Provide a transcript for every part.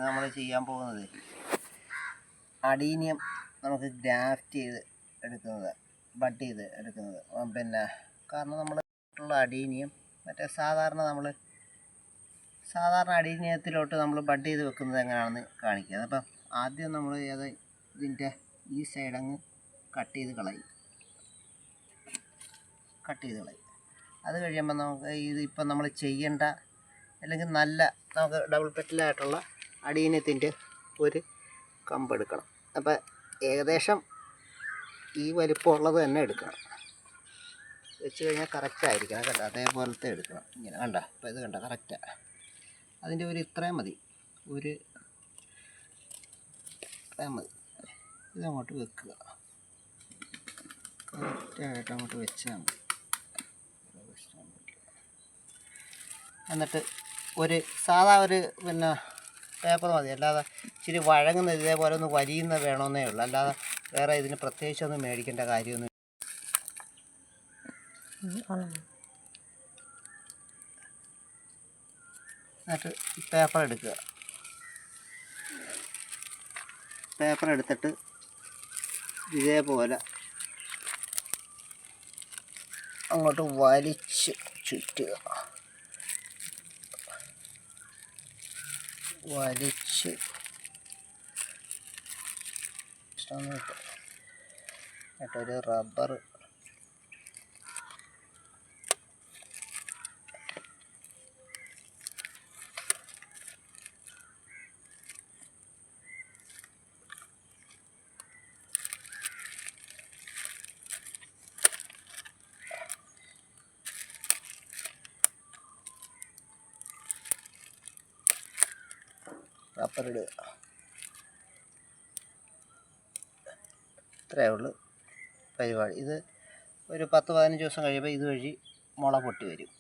നമ്മൾ ചെയ്യാൻ പോകുന്നത് അഡീനിയം നമുക്ക് ഗ്രാഫ്റ്റ് ചെയ്ത് എടുക്കുന്നത്, ബഡ് ചെയ്ത് എടുക്കുന്നത്. പിന്നെ കാരണം നമ്മളുള്ള അഡീനിയം മറ്റേ സാധാരണ അഡീനിയത്തിലോട്ട് നമ്മൾ ബഡ് ചെയ്ത് വെക്കുന്നത് എങ്ങനെയാണെന്ന് കാണിക്കുക. അപ്പം ആദ്യം നമ്മൾ ഇതിൻ്റെ ഈ സൈഡങ്ങ് കട്ട് ചെയ്ത് കളയും. അത് കഴിയുമ്പോൾ നമുക്ക് ഇതിപ്പം നമ്മൾ ചെയ്യേണ്ട, അല്ലെങ്കിൽ നമുക്ക് ഡബിൾ പെറ്റലായിട്ടുള്ള അഡീനിയത്തിൻ്റെ ഒരു കമ്പ് എടുക്കണം. അപ്പം ഏകദേശം ഈ വലിപ്പമുള്ളത് തന്നെ എടുക്കണം. വെച്ച് കഴിഞ്ഞാൽ കറക്റ്റായിരിക്കണം കേട്ടോ. അതേപോലത്തെ എടുക്കണം. ഇങ്ങനെ കണ്ട, അപ്പോൾ ഇത് കണ്ട കറക്റ്റാണ്. അതിൻ്റെ ഇത്രയും മതി, ഇത്രയും മതി. ഇതങ്ങോട്ട് വെക്കുക, കറക്റ്റായിട്ട് അങ്ങോട്ട് വെച്ചാൽ മതി. എന്നിട്ട് സാധാ പിന്നെ പേപ്പർ മതി. അല്ലാതെ ഇച്ചിരി വഴങ്ങുന്ന ഇതേപോലെ ഒന്ന് വലിയുന്ന വേണമെന്നേ ഉള്ളൂ. അല്ലാതെ വേറെ ഇതിന് പ്രത്യേകിച്ചൊന്നും മേടിക്കേണ്ട കാര്യമൊന്നും. എന്നിട്ട് പേപ്പർ എടുക്കുക. പേപ്പർ എടുത്തിട്ട് ഇതേപോലെ അങ്ങോട്ട് വലിച്ച് ചുറ്റുക. എന്നിട്ടൊരു റബ്ബർ ഇടുക. ഇത്രയേ ഉള്ളൂ പരിപാടി. ഇത് ഒരു 10-15 ദിവസം കഴിയുമ്പോൾ ഇതുവഴി മുള പൊട്ടി വരും.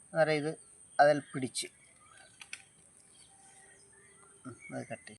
അന്നേരം ഇത് അതിൽ പിടിച്ച് അത് കട്ട്